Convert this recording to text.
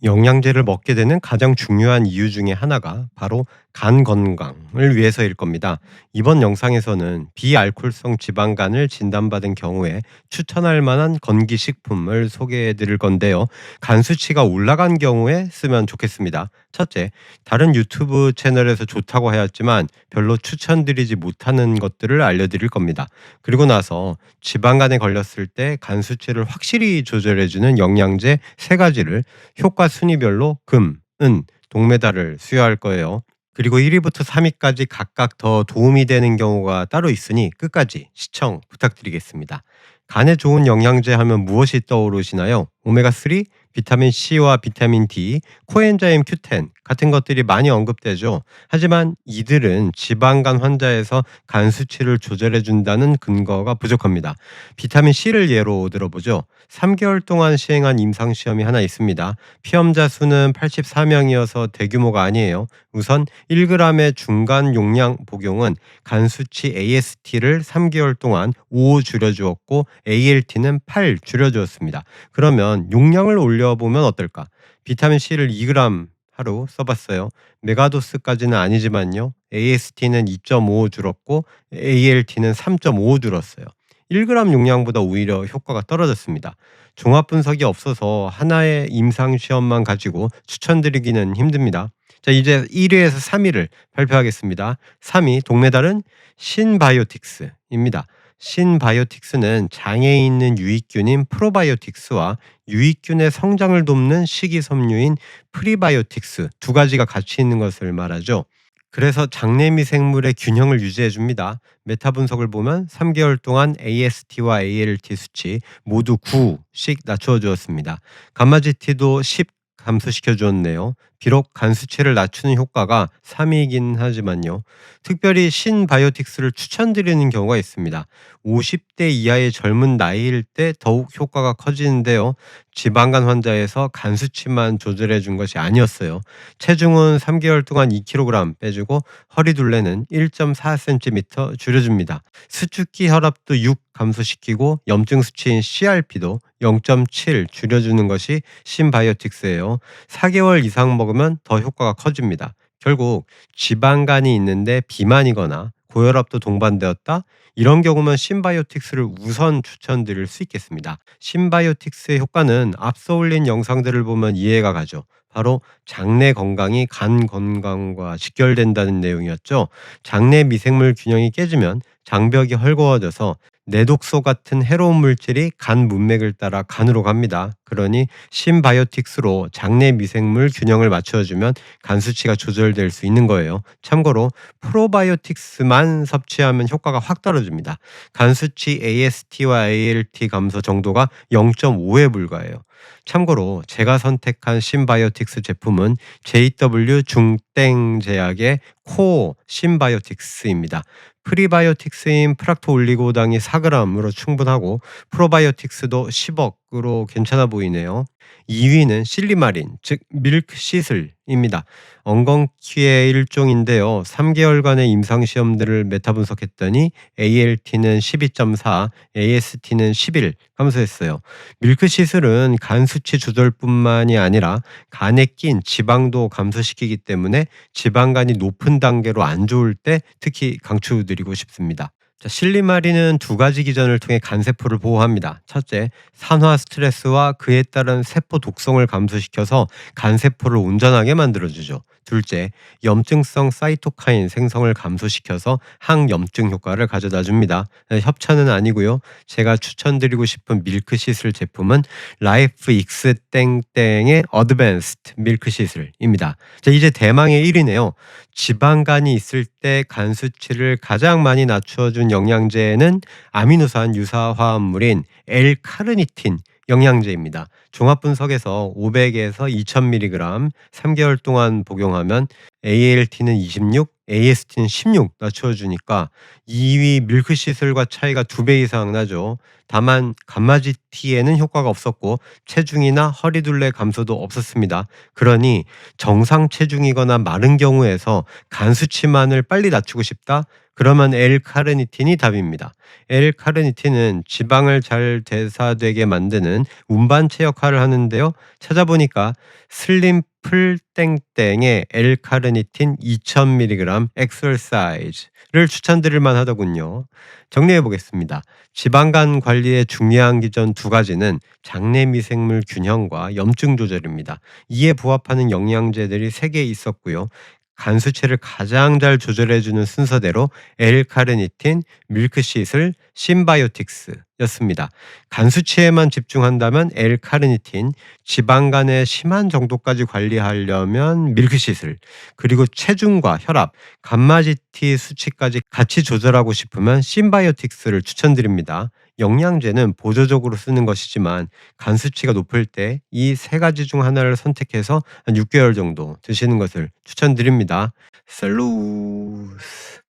영양제를 먹게 되는 가장 중요한 이유 중에 하나가 바로 간 건강을 위해서일 겁니다. 이번 영상에서는 비알코올성 지방간을 진단받은 경우에 추천할 만한 건기식품을 소개해 드릴 건데요. 간 수치가 올라간 경우에 쓰면 좋겠습니다. 첫째, 다른 유튜브 채널에서 좋다고 하였지만 별로 추천드리지 못하는 것들을 알려드릴 겁니다. 그리고 나서 지방간에 걸렸을 때 간 수치를 확실히 조절해주는 영양제 세 가지를 효과 순위별로 금, 은, 동메달을 수여할 거예요. 그리고 1위부터 3위까지 각각 더 도움이 되는 경우가 따로 있으니 끝까지 시청 부탁드리겠습니다. 간에 좋은 영양제 하면 무엇이 떠오르시나요? 오메가3, 비타민 C와 비타민 D, 코엔자임 Q10 같은 것들이 많이 언급되죠. 하지만 이들은 지방간 환자에서 간 수치를 조절해 준다는 근거가 부족합니다. 비타민 C를 예로 들어보죠. 3개월 동안 시행한 임상시험이 하나 있습니다. 피험자 수는 84명이어서 대규모가 아니에요. 우선 1g의 중간 용량 복용은 간 수치 AST를 3개월 동안 5 줄여주었고 ALT는 8 줄여주었습니다. 그러면 용량을 올려보면 어떨까? 비타민 C를 2g 하루 써봤어요. 메가도스까지는 아니지만요. AST는 2.5 줄었고 ALT는 3.5 줄었어요. 1g 용량보다 오히려 효과가 떨어졌습니다. 종합 분석이 없어서 하나의 임상 시험만 가지고 추천드리기는 힘듭니다. 자, 이제 1위에서 3위를 발표하겠습니다. 3위 동메달은 신바이오틱스입니다. 신바이오틱스는 장에 있는 유익균인 프로바이오틱스와 유익균의 성장을 돕는 식이섬유인 프리바이오틱스 두 가지가 같이 있는 것을 말하죠. 그래서 장내 미생물의 균형을 유지해 줍니다. 메타 분석을 보면 3개월 동안 AST와 ALT 수치 모두 9씩 낮춰 주었습니다. 감마GT도 10 감소시켜 주었네요. 비록 간 수치를 낮추는 효과가 3위이긴 하지만요. 특별히 신바이오틱스를 추천드리는 경우가 있습니다. 50대 이하의 젊은 나이일 때 더욱 효과가 커지는데요. 지방간 환자에서 간 수치만 조절해 준 것이 아니었어요. 체중은 3개월 동안 2kg 빼주고 허리 둘레는 1.4cm 줄여줍니다. 수축기 혈압도 6 감소시키고 염증 수치인 CRP도 0.7 줄여주는 것이 신바이오틱스예요. 4개월 이상 먹으면 더 효과가 커집니다. 결국 지방간이 있는데 비만이거나 고혈압도 동반되었다? 이런 경우면 신바이오틱스를 우선 추천드릴 수 있겠습니다. 신바이오틱스의 효과는 앞서 올린 영상들을 보면 이해가 가죠. 바로 장내 건강이 간 건강과 직결된다는 내용이었죠. 장내 미생물 균형이 깨지면 장벽이 헐거워져서 내독소 같은 해로운 물질이 간 문맥을 따라 간으로 갑니다. 그러니 신바이오틱스로 장내 미생물 균형을 맞춰주면 간 수치가 조절될 수 있는 거예요. 참고로 프로바이오틱스만 섭취하면 효과가 확 떨어집니다. 간 수치 AST와 ALT 감소 정도가 0.5에 불과해요. 참고로 제가 선택한 신바이오틱스 제품은 JW 중땡 제약의 코어 신바이오틱스입니다. 프리바이오틱스인 프락토올리고당이 4g으로 충분하고 프로바이오틱스도 10억으로 괜찮아 보이네요. 2위는 실리마린, 즉 밀크시슬입니다. 엉겅퀴의 일종인데요. 3개월간의 임상시험들을 메타 분석했더니 ALT는 12.4, AST는 11 감소했어요. 밀크시슬은 간 수치 조절뿐만이 아니라 간에 낀 지방도 감소시키기 때문에 지방간이 높은 단계로 안 좋을 때 특히 강추드리고 싶습니다. 자, 실리마린은 두 가지 기전을 통해 간세포를 보호합니다. 첫째, 산화 스트레스와 그에 따른 세포 독성을 감소시켜서 간세포를 온전하게 만들어주죠. 둘째, 염증성 사이토카인 생성을 감소시켜서 항염증 효과를 가져다 줍니다. 협찬은 아니고요. 제가 추천드리고 싶은 밀크시슬 제품은 라이프 익스 땡땡의 어드밴스드 밀크시슬입니다. 자, 이제 대망의 1위네요. 지방간이 있을 때 간 수치를 가장 많이 낮춰준 영양제는 아미노산 유사 화합물인 L카르니틴 영양제입니다. 종합분석에서 500에서 2000mg 3개월 동안 복용하면 ALT는 26, AST는 16 낮춰주니까 2위 밀크시슬과 차이가 2배 이상 나죠. 다만 감마지티에는 효과가 없었고 체중이나 허리둘레 감소도 없었습니다. 그러니 정상 체중이거나 마른 경우에서 간 수치만을 빨리 낮추고 싶다? 그러면 L카르니틴이 답입니다. L카르니틴은 지방을 잘 대사되게 만드는 운반체 역할을 하는데요. 찾아보니까 슬림플 땡땡의 L카르니틴 2000mg 엑설사이즈를 추천드릴 만하더군요. 정리해 보겠습니다. 지방간 관리의 중요한 기전 두 가지는 장내 미생물 균형과 염증 조절입니다. 이에 부합하는 영양제들이 3개 있었고요. 간 수치를 가장 잘 조절해 주는 순서대로 L카르니틴, 밀크시슬, 신바이오틱스였습니다. 간 수치에만 집중한다면 L카르니틴, 지방간의 심한 정도까지 관리하려면 밀크시슬, 그리고 체중과 혈압, 감마지티 수치까지 같이 조절하고 싶으면 신바이오틱스를 추천드립니다. 영양제는 보조적으로 쓰는 것이지만 간 수치가 높을 때 이 세 가지 중 하나를 선택해서 한 6개월 정도 드시는 것을 추천드립니다. 셀루스.